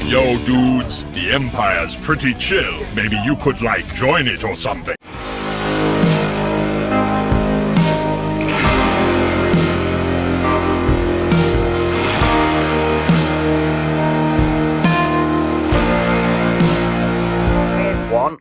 Yo, dudes, the Empire's pretty chill. Maybe you could, join it or something.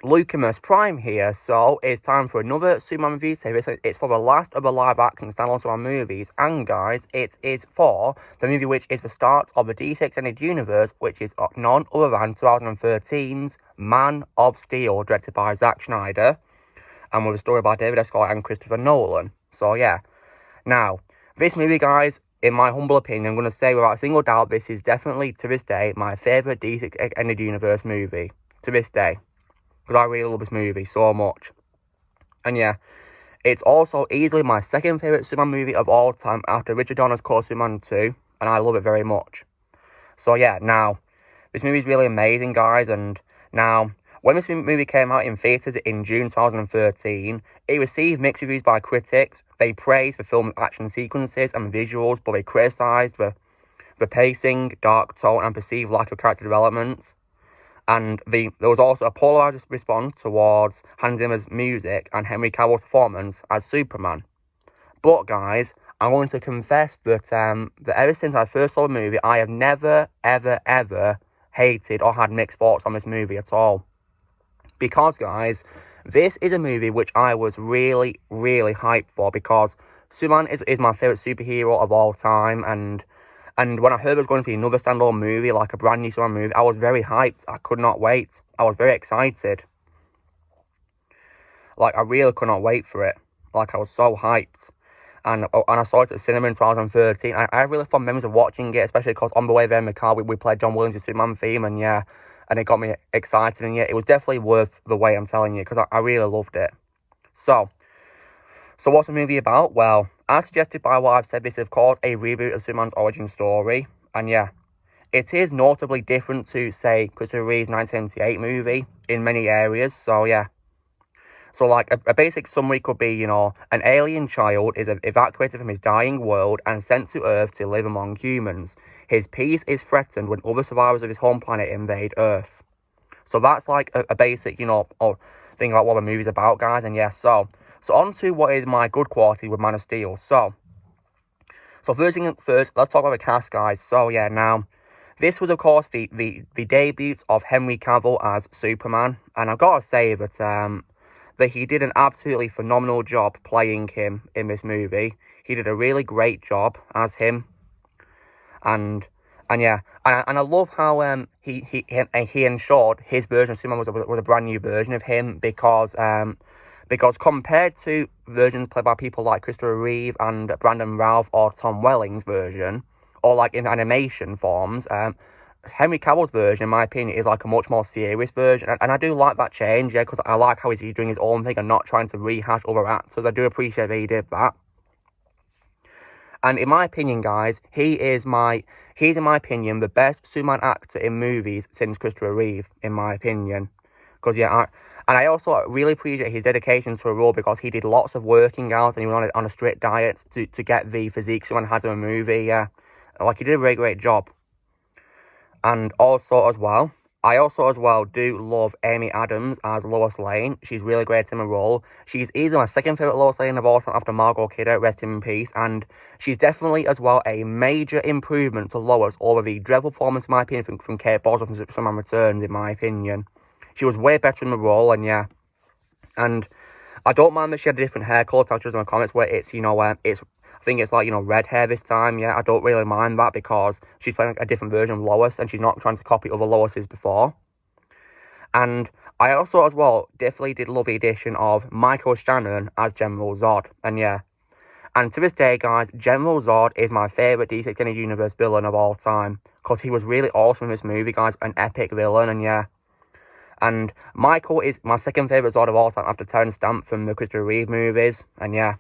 Lucamus Prime here, so it's time for another Superman review series. It's for the last of the live-action standalone Superman movies, and guys, it is for the movie which is the start of the DC Extended Universe, which is none other than 2013's Man of Steel, directed by Zack Snyder, and with a story by David S. Goyer and Christopher Nolan. So yeah, now, this movie, guys, in my humble opinion, I'm going to say without a single doubt, this is definitely, to this day, my favourite DC Extended Universe movie, to this day. Because I really love this movie so much. And yeah, it's also easily my second favourite Superman movie of all time after Richard Donner's Superman 2. And I love it very much. So yeah, now, this movie is really amazing, guys. And now, when this movie came out in theatres in June 2013, it received mixed reviews by critics. They praised the film's action sequences and visuals, but they criticised the pacing, dark tone, and perceived lack of character development. And there was also a polarised response towards Hans Zimmer's music and Henry Cavill's performance as Superman. But guys, I'm going to confess that ever since I first saw the movie, I have never, ever, ever hated or had mixed thoughts on this movie at all. Because guys, this is a movie which I was really, really hyped for, because Superman is my favourite superhero of all time, and when I heard there was going to be another standalone movie, like a brand new Superman movie, I was very hyped. I could not wait. I was very excited. I really could not wait for it. I was so hyped. And I saw it at the cinema in 2013. And I have really fond memories of watching it, especially because on the way there in the car, we played John Williams' Superman theme, and yeah, and it got me excited. And yeah, it was definitely worth the wait, I'm telling you, because I really loved it. So what's the movie about? Well, as suggested by what I've said, this is of course a reboot of Superman's origin story. And yeah, it is notably different to, say, Christopher Reeve's 1978 movie in many areas. So yeah. So a basic summary could be, an alien child is evacuated from his dying world and sent to Earth to live among humans. His peace is threatened when other survivors of his home planet invade Earth. So that's a basic, thing about what the movie's about, guys. And yeah, So on to what is my good quality with Man of Steel. So first thing first, let's talk about the cast, guys. So yeah, now, this was of course the debut of Henry Cavill as Superman, and I've got to say that he did an absolutely phenomenal job playing him in this movie. He did a really great job as him, and yeah, and I love how he ensured his version of Superman was a brand new version of him, because compared to versions played by people like Christopher Reeve and Brandon Routh or Tom Welling's version, or in animation forms, Henry Cavill's version, in my opinion, is a much more serious version. And I do like that change, yeah, because I like how he's doing his own thing and not trying to rehash other actors. I do appreciate that he did that. And in my opinion, guys, he's in my opinion the best Superman actor in movies since Christopher Reeve, in my opinion. Because yeah, I also really appreciate his dedication to a role, because he did lots of working out and he was on a strict diet to get the physique Superman has in a movie, yeah. He did a very great job. And also as well, I do love Amy Adams as Lois Lane. She's really great in the role. She's easily my second favourite Lois Lane of all time after Margot Kidder, rest in peace. And she's definitely as well a major improvement to Lois over the dreadful performance, in my opinion, from Kate Bosworth from Superman Returns, in my opinion. She was way better in the role, and yeah. And I don't mind that she had a different hair colour, I'll choose in the comments, where it's, I think it's red hair this time, yeah. I don't really mind that, because she's playing a different version of Lois, and she's not trying to copy other Loises before. And I also, as well, definitely did love the addition of Michael Shannon as General Zod, and yeah. And to this day, guys, General Zod is my favourite DC Extended Universe villain of all time, because he was really awesome in this movie, guys, an epic villain, and yeah. And Michael is my second favourite Zod of all time after Terrence Stamp from the Christopher Reeve movies, and yeah.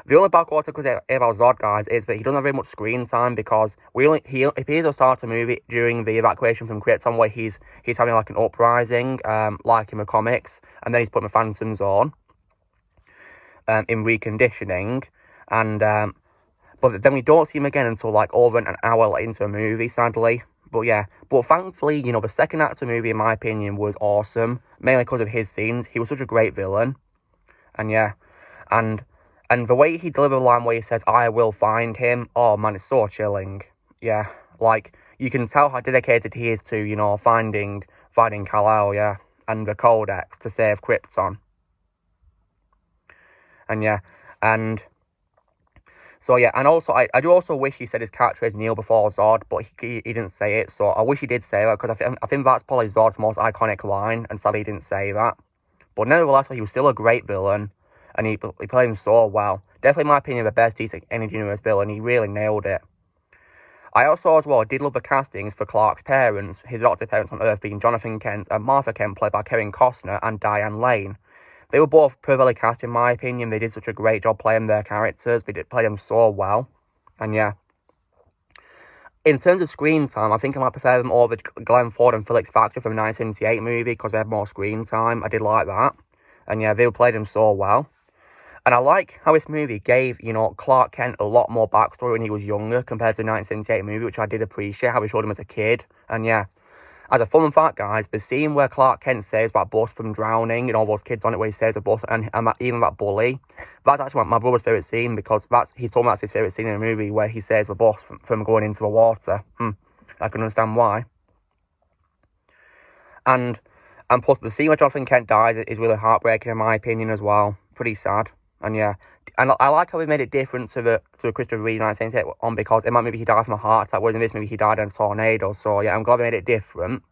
The only bad quality I could say about Zod, guys, is that he doesn't have very much screen time, because he appears to start a movie during the evacuation from Krypton, where he's having an uprising, like in the comics, and then he's putting the Phantoms on, in reconditioning, and but then we don't see him again until over an hour into a movie, sadly. But yeah, but thankfully, the second act of the movie, in my opinion, was awesome, mainly because of his scenes. He was such a great villain, and yeah, and the way he delivered the line where he says, "I will find him," oh man, it's so chilling. Yeah, like, you can tell how dedicated he is to, finding Kal-El, yeah, and the Codex to save Krypton. And yeah, and so yeah, and also, I do also wish he said his catchphrase Neil before Zod, but he didn't say it, so I wish he did say that, because I think that's probably Zod's most iconic line, and sadly he didn't say that. But nevertheless, he was still a great villain, and he played him so well. Definitely, in my opinion, the best DC Energy Universe villain. He really nailed it. I also, as well, did love the castings for Clark's parents, his adopted parents on Earth being Jonathan Kent and Martha Kent, played by Kevin Costner and Diane Lane. They were both perfectly cast, in my opinion. They did such a great job playing their characters. They did play them so well. And yeah. In terms of screen time, I think I might prefer them over Glenn Ford and Felix Factor from the 1978 movie, because they had more screen time. I did like that. And yeah, they played them so well. And I like how this movie gave, Clark Kent a lot more backstory when he was younger compared to the 1978 movie, which I did appreciate, how he showed him as a kid. And yeah, as a fun fact, guys, the scene where Clark Kent saves that bus from drowning and all those kids on it, where he saves the bus, and even that bully, that's actually my brother's favourite scene, because he told me that's his favourite scene in the movie, where he saves the bus from going into the water. I can understand why. And plus, the scene where Jonathan Kent dies is really heartbreaking, in my opinion, as well. Pretty sad. And yeah, and I like how they made it different to the Christopher Reeve 1978 one, because in that movie he died from a heart attack, whereas in this movie he died in a tornado. So yeah, I'm glad they made it different.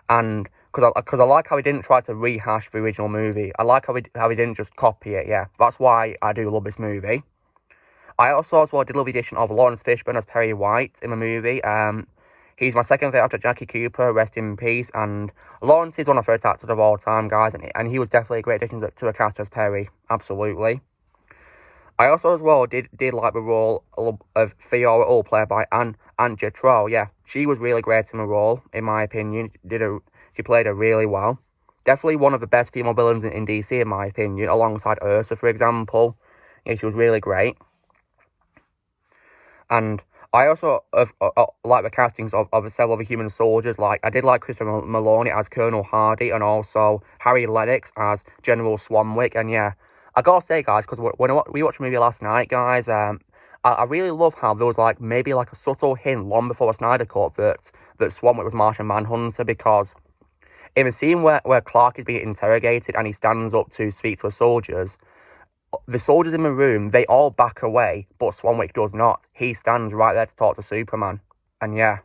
And because I like how he didn't try to rehash the original movie. I like how he didn't just copy it. Yeah, that's why I do love this movie. I also, as well, did love the addition of Lawrence Fishburne as Perry White in the movie. He's my second favourite after Jackie Cooper, rest in peace. And Lawrence is one of my favourite actors of all time, guys. And he was definitely a great addition to the cast as Perry. Absolutely. I also, as well, did like the role of Fiora Hull, played by Anja Troll. Yeah, she was really great in the role, in my opinion. She played her really well. Definitely one of the best female villains in DC, in my opinion, alongside Ursa, for example. Yeah, she was really great. And I also like the castings of several other human soldiers. Like, I did like Christopher Maloney as Colonel Hardy, and also Harry Lennox as General Swanwick. And yeah, I gotta say, guys, because when we watched the movie last night, guys, I really love how there was maybe a subtle hint long before the Snyder Cut that Swanwick was Martian Manhunter, because in the scene where Clark is being interrogated and he stands up to speak to the soldiers in the room, they all back away, but Swanwick does not. He stands right there to talk to Superman. And yeah,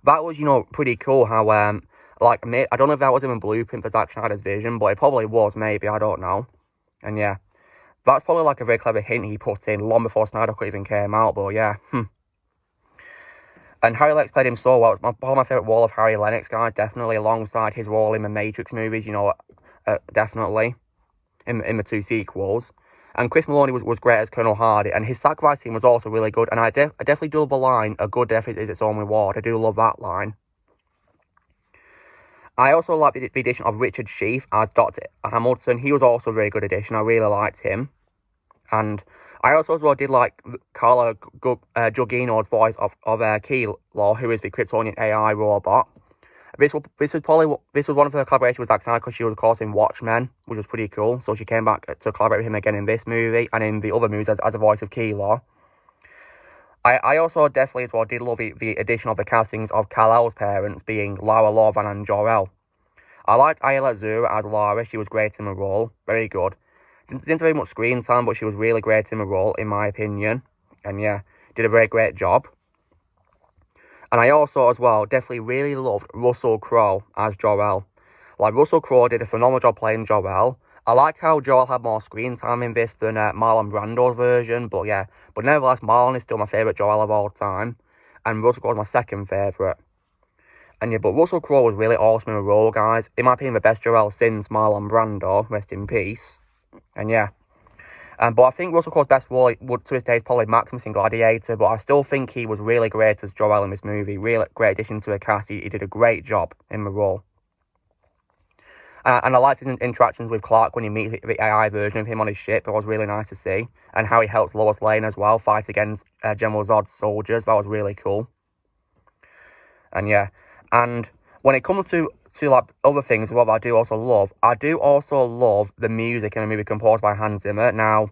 that was, pretty cool how, I don't know if that was in a blueprint for Zack Snyder's vision, but it probably was, maybe, I don't know. And yeah, that's probably a very clever hint he put in long before Snyder Cut even came out, but yeah. And Harry Lennox played him so well. It's probably my favourite role of Harry Lennox, guys, definitely, alongside his role in the Matrix movies, definitely. In the two sequels. And Chris Maloney was great as Colonel Hardy, and his sacrifice scene was also really good. And I definitely do love the line, "A good death is its own reward." I do love that line. I also like the addition of Richard Schiff as Dr. Hamilton. He was also a very good addition. I really liked him. And I also, as well, did like Carla Gugino's voice of Keylaw, who is the Kryptonian AI robot. This was one of her collaborations with Zack Snyder, because she was, of course, in Watchmen, which was pretty cool. So she came back to collaborate with him again in this movie and in the other movies as a voice of Keylaw. I also definitely, as well, did love the addition of the castings of Kal-El's parents being Lara Lovan and Jor-El. I liked Ayla Zura as Lara. She was great in the role. Very good. Didn't have very much screen time, but she was really great in the role, in my opinion. And yeah, did a very great job. And I also, as well, definitely really loved Russell Crowe as Jor-El. Russell Crowe did a phenomenal job playing Jor-El. I like how Jor-El had more screen time in this than Marlon Brando's version, but yeah. But nevertheless, Marlon is still my favourite Jor-El of all time, and Russell Crowe is my second favourite. And yeah, but Russell Crowe was really awesome in the role, guys. In my opinion, the best Jor-El since Marlon Brando, rest in peace. And yeah. But I think Russell Crowe's best role to this day is probably Maximus in Gladiator, but I still think he was really great as Jor-El in this movie. Really great addition to the cast. He did a great job in the role. And I liked his interactions with Clark when he meets the AI version of him on his ship. It was really nice to see. And how he helps Lois Lane as well fight against General Zod's soldiers. That was really cool. And yeah, and when it comes to like other things, what I do also love the music in a movie composed by Hans Zimmer. Now,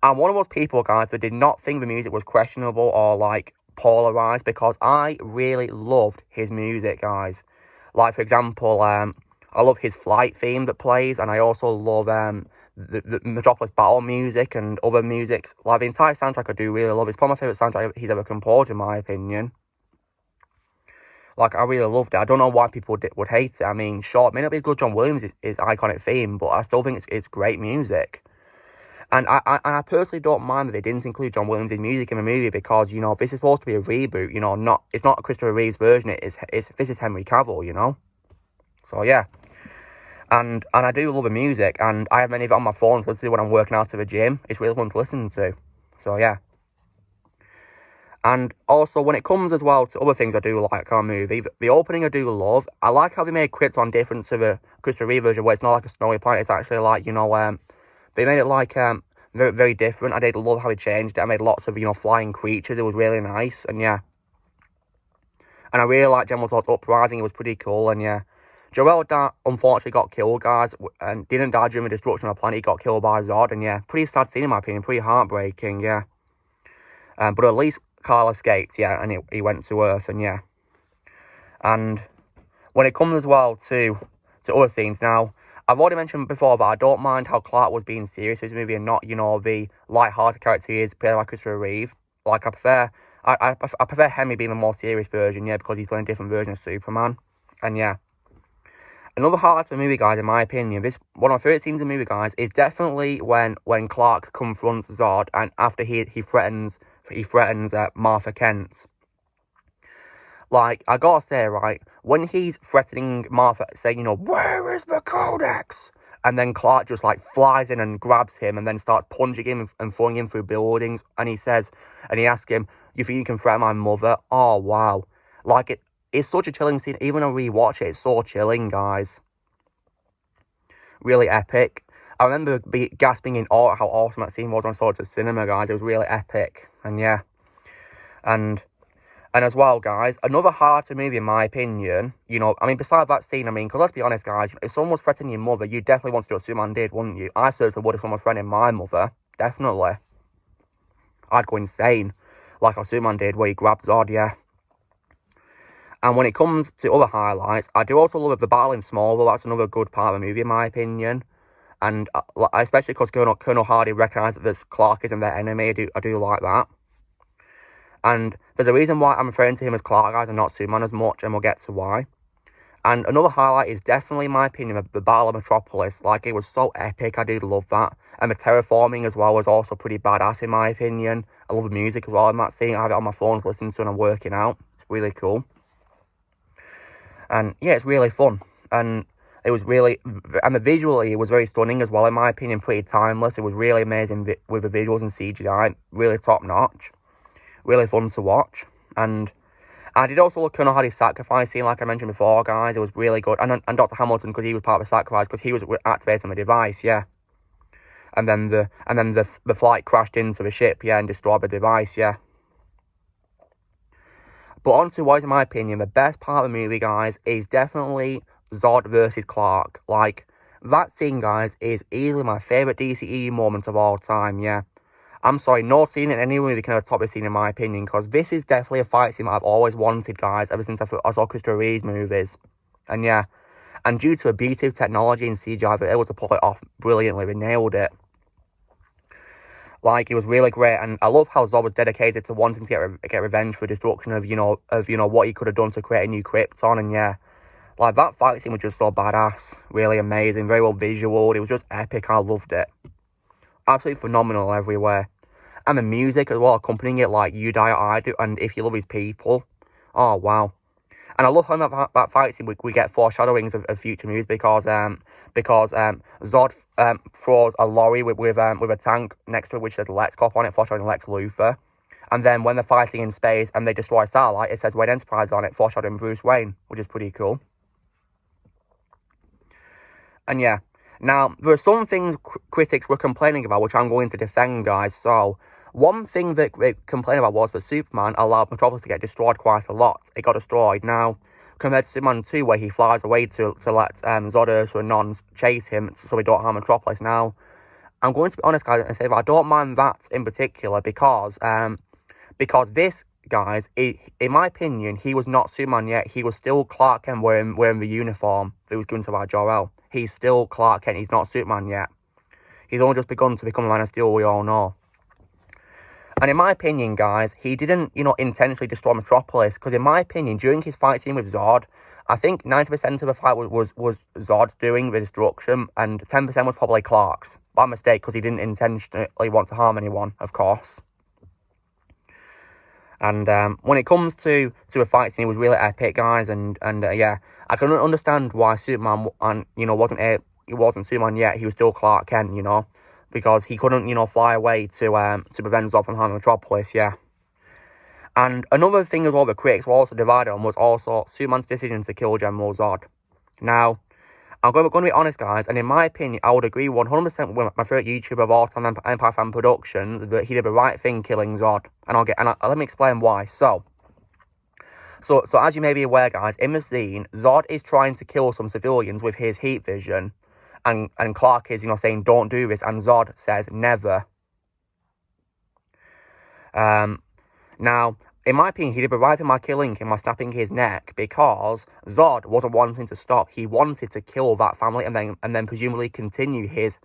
I'm one of those people, guys, that did not think the music was questionable or like polarized, because I really loved his music, guys. Like, for example, I love his flight theme that plays, and I also love the Metropolis battle music and other music. Like, the entire soundtrack I do really love. It's probably my favourite soundtrack he's ever composed, in my opinion. Like, I really loved it. I don't know why people would hate it. I mean, sure, it may not be good John Williams' is iconic theme, but I still think it's great music. And I personally don't mind that they didn't include John Williams' music in the movie, because, you know, this is supposed to be a reboot, you know, it's not Christopher Reeve's version, this is Henry Cavill, you know? So, yeah. And I do love the music, and I have many of it on my phone to listen to when I'm working out to the gym. It's really fun to listen to. So, yeah. And also, when it comes as well to other things I do like on a movie, the opening I do love. I like how they made Krypton different to the Christopher Reeve version, where it's not like a snowy planet, it's actually like, you know, they made it like, very, very different. I did love how they changed it. I made lots of, you know, flying creatures. It was really nice, and yeah. And I really liked General Zod's uprising. It was pretty cool, and yeah. Jor-El unfortunately got killed, guys, and didn't die during the destruction of the planet. He got killed by Zod, and yeah, pretty sad scene in my opinion, pretty heartbreaking, yeah. But at least Kyle escaped, yeah, and he went to Earth, and yeah. And when it comes as well to other scenes, now, I've already mentioned before that I don't mind how Clark was being serious in this movie and not, you know, the light-hearted character he is played by Christopher Reeve. Like, I prefer Henry being the more serious version, yeah, because he's playing a different version of Superman, and yeah. Another highlight of the movie, guys, in my opinion, one of my favourite scenes in the movie, guys, is definitely when Clark confronts Zod, and after he threatens Martha Kent. Like, I gotta say, right, when he's threatening Martha, saying, you know, where is the Codex? And then Clark just, like, flies in and grabs him and then starts punching him and throwing him through buildings. And he asks him, you think you can threaten my mother? Oh, wow. Like, it's such a chilling scene. Even when I rewatch it, it's so chilling, guys. Really epic. I remember gasping in awe at how awesome that scene was when I saw it at cinema, guys. It was really epic. And yeah. And as well, guys, another highlight of the movie, in my opinion, you know, I mean, besides that scene, I mean, because let's be honest, guys, if someone was threatening your mother, you definitely want to do what Superman did, wouldn't you? I certainly would if someone was threatening my mother. Definitely. I'd go insane. Like how Superman did, where he grabbed Zod, yeah. And when it comes to other highlights, I do also love the battle in Smallville. That's another good part of the movie, in my opinion. And especially because Colonel Hardy recognised that Clark isn't their enemy. I do like that. And there's a reason why I'm referring to him as Clark, guys, and not Superman as much, and we'll get to why. And another highlight is definitely, in my opinion, the Battle of Metropolis. Like, it was so epic. I do love that. And the terraforming as well was also pretty badass, in my opinion. I love the music as well in that scene. I have it on my phone to listen to when I'm working out. It's really cool. And yeah, it's really fun. And it was really, and visually, it was very stunning as well, in my opinion, pretty timeless. It was really amazing with the visuals and CGI, really top notch. Really fun to watch. And I did also love Colonel Hardy's sacrifice scene, like I mentioned before, guys. It was really good. And Dr. Hamilton, because he was part of the sacrifice, because he was activating the device, yeah. And then the flight crashed into the ship, yeah, and destroyed the device, yeah. But on to what is, in my opinion, the best part of the movie, guys, is definitely Zod versus Clark. Like, that scene, guys, is easily my favourite DCEU moment of all time, yeah. I'm sorry, no scene in any movie can ever top this scene, in my opinion, because this is definitely a fight scene that I've always wanted, guys, ever since I saw Christopher Reeve's movies. And yeah, and due to a beauty of technology and CGI, they were able to pull it off brilliantly. They nailed it. Like, it was really great, and I love how Zod was dedicated to wanting to get revenge for destruction of what he could have done to create a new Krypton, and yeah, like, that fight scene was just so badass, really amazing, very well visual. It was just epic. I loved it, absolutely phenomenal everywhere, and the music as well accompanying it, like You Die I Do, and If You Love His People. Oh wow. And I love how that fight scene we get foreshadowings of future movies, because Zod throws a lorry with a tank next to it which says Lex Cop on it, foreshadowing Lex Luthor. And then when they're fighting in space and they destroy a satellite, it says Wayne Enterprise on it, foreshadowing Bruce Wayne, which is pretty cool. And yeah, now there are some things critics were complaining about, which I'm going to defend, guys. So One thing that they complained about was that Superman allowed Metropolis to get destroyed quite a lot. It got destroyed. Now, compared to Superman 2, where he flies away to let Zod, Ursa, and Nons chase him so we don't harm Metropolis. Now, I'm going to be honest, guys, and say that I don't mind that in particular because this, guys, in my opinion, he was not Superman yet. He was still Clark Kent wearing the uniform that was given to by Jor-El. He's still Clark Kent. He's not Superman yet. He's only just begun to become a Man of Steel, we all know. And in my opinion, guys, he didn't, intentionally destroy Metropolis. Because in my opinion, during his fight scene with Zod, I think 90% of the fight was Zod doing the destruction, and 10% was probably Clark's. By mistake, because he didn't intentionally want to harm anyone, of course. And when it comes to a fight scene, it was really epic, guys. And yeah, I can understand why Superman wasn't Superman yet. He was still Clark Kent, because he couldn't, fly away to prevent Zod from harming Metropolis, yeah. And another thing as well the critics were also divided on was also Superman's decision to kill General Zod. Now, I'm going to be honest, guys, and in my opinion, I would agree 100% with my favourite YouTuber of all time, Empire Fan Productions, that he did the right thing killing Zod. And let me explain why. So as you may be aware, guys, in the scene, Zod is trying to kill some civilians with his heat vision. And Clark is, saying, don't do this. And Zod says, never. Now, in my opinion, he did the right thing by killing him, by snapping his neck, because Zod wasn't wanting to stop. He wanted to kill that family and then presumably continue his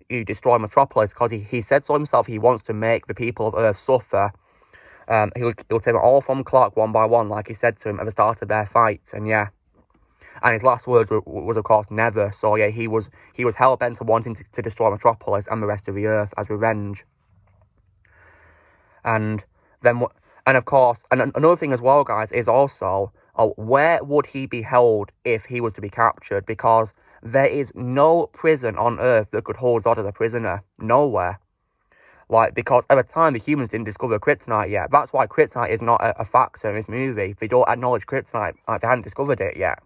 destroy Metropolis, because he said so himself. He wants to make the people of Earth suffer. He'll take them all from Clark one by one, like he said to him at the start of their fight. And yeah. And his last words was of course, never. So yeah, he was hell-bent on wanting to destroy Metropolis and the rest of the Earth as revenge. And of course, another thing as well, guys, is also, where would he be held if he was to be captured? Because there is no prison on Earth that could hold Zod as a prisoner. Nowhere. Because at the time, the humans didn't discover kryptonite yet. That's why kryptonite is not a factor in this movie. They don't acknowledge kryptonite. They hadn't discovered it yet.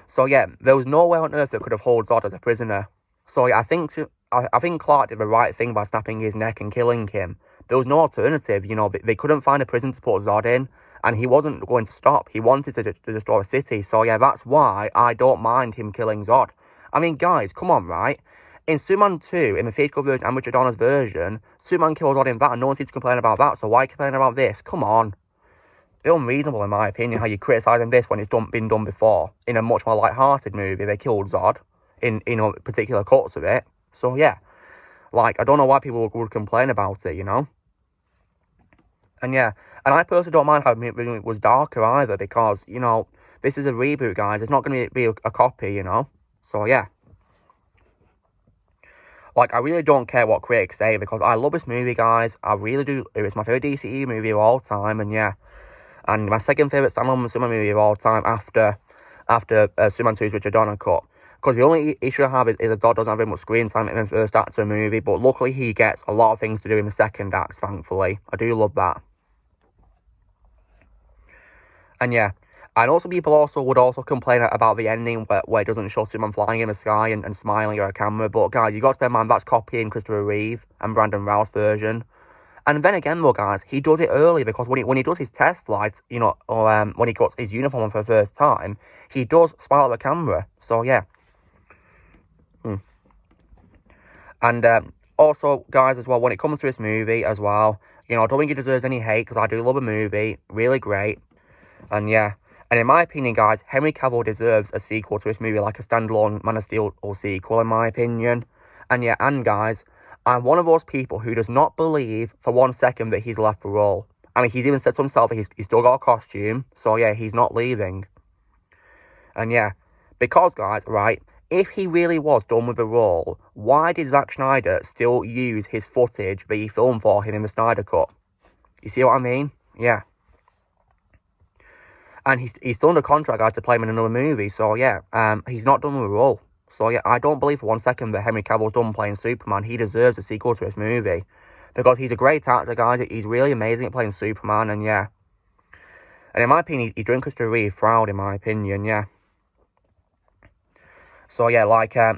So yeah, there was nowhere on Earth that could have held Zod as a prisoner. So yeah, I think Clark did the right thing by snapping his neck and killing him. There was no alternative, they couldn't find a prison to put Zod in, and he wasn't going to stop. He wanted to destroy the city. So yeah, that's why I don't mind him killing Zod. I mean, guys, come on, right? In Superman 2, in the theatrical version and Richard Donner's version, Superman kills Zod in that, and no one seems to complain about that. So why complain about this? Come on. It's unreasonable, in my opinion, how you're criticising this when it's been done before. In a much more light-hearted movie, they killed Zod in particular cuts of it. So yeah, I don't know why people would complain about it, And yeah, and I personally don't mind how it was darker either, because, this is a reboot, guys. It's not going to be a copy, So yeah. I really don't care what critics say, because I love this movie, guys. I really do. It's my favourite DCE movie of all time, and yeah. And my second favourite standalone Superman movie of all time after Superman 2's Richard Donner cut. Because the only issue I have is that Zod doesn't have very much screen time in the first act of the movie, but luckily he gets a lot of things to do in the second act, thankfully. I do love that. And yeah, and also people would also complain about the ending where it doesn't show Superman flying in the sky and smiling at a camera. But guys, you got to bear in mind that's copying Christopher Reeve and Brandon Routh's version. And then again, though, guys, he does it early, because when he does his test flights, or when he got his uniform on for the first time, he does smile at the camera. So yeah. And also, guys, as well, when it comes to this movie as well, I don't think it deserves any hate, because I do love the movie, really great. And yeah, and in my opinion, guys, Henry Cavill deserves a sequel to this movie, like a standalone Man of Steel or sequel, in my opinion. And yeah, and guys, I'm one of those people who does not believe for 1 second that he's left the role. I mean, he's even said to himself that he's still got a costume. So yeah, he's not leaving. And yeah, because guys, right, if he really was done with the role, why did Zack Snyder still use his footage that he filmed for him in the Snyder Cut? You see what I mean? Yeah. And he's still under contract, guys, to play him in another movie. So yeah, he's not done with the role. So yeah, I don't believe for 1 second that Henry Cavill's done playing Superman. He deserves a sequel to this movie, because he's a great actor, guys. He's really amazing at playing Superman, and yeah. And in my opinion, he's doing Christopher Reeve proud, in my opinion, yeah. So yeah,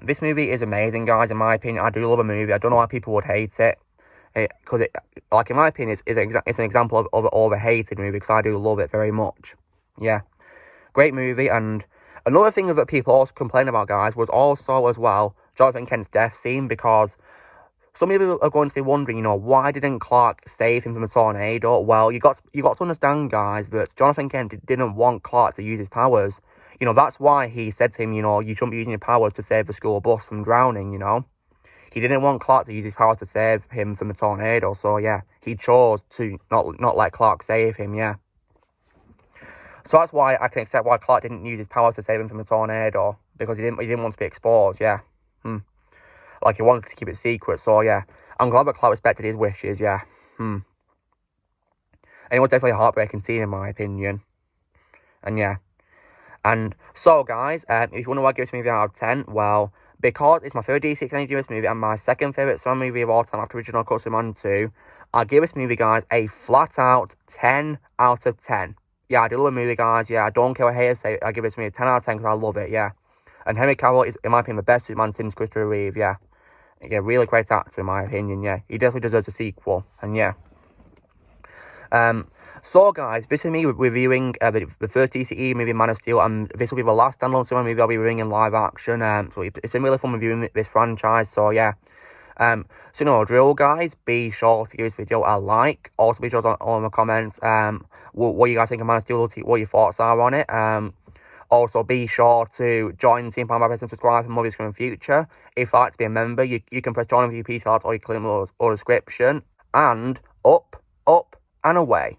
this movie is amazing, guys, in my opinion. I do love a movie. I don't know why people would hate it. Because like in my opinion, it's an example of an overhated movie, because I do love it very much. Yeah, great movie. And another thing that people also complain about, guys, was also as well Jonathan Kent's death scene, because some people are going to be wondering, why didn't Clark save him from a tornado? Well, you got to understand, guys, that Jonathan Kent didn't want Clark to use his powers. That's why he said to him, you shouldn't be using your powers to save the school bus from drowning, He didn't want Clark to use his powers to save him from a tornado, so yeah, he chose to not let Clark save him, yeah. So that's why I can accept why Clark didn't use his powers to save him from a tornado, because he didn't want to be exposed, yeah. Like, he wanted to keep it secret, so yeah. I'm glad that Clark respected his wishes, yeah. And it was definitely a heartbreaking scene, in my opinion. And yeah. And so, guys, if you wonder why I give this movie out of 10, well, because it's my third DC Extended Universe movie and my second favourite Superman movie of all time after Original Cut Superman 2, I give this movie, guys, a flat-out 10 out of 10. Yeah, I do love a movie, guys. Yeah, I don't care what haters say. I give this movie a 10 out of 10 because I love it, yeah. And Henry Cavill is, in my opinion, the best Superman since Christopher Reeve, yeah. Yeah, really great actor, in my opinion, yeah. He definitely deserves a sequel, and yeah. So, guys, this is me reviewing the first DCE movie, Man of Steel, and this will be the last standalone Superman movie I'll be reviewing in live action. So it's been really fun reviewing this franchise, so yeah. So, drill, guys, be sure to give this video a like. Also, be sure to on the comments what you guys think of Man of Steel, what your thoughts are on it. Also, be sure to join Team Power and subscribe for more videos in the future. If you'd like to be a member, you can press join on your PC or you click on the description. And up, and away.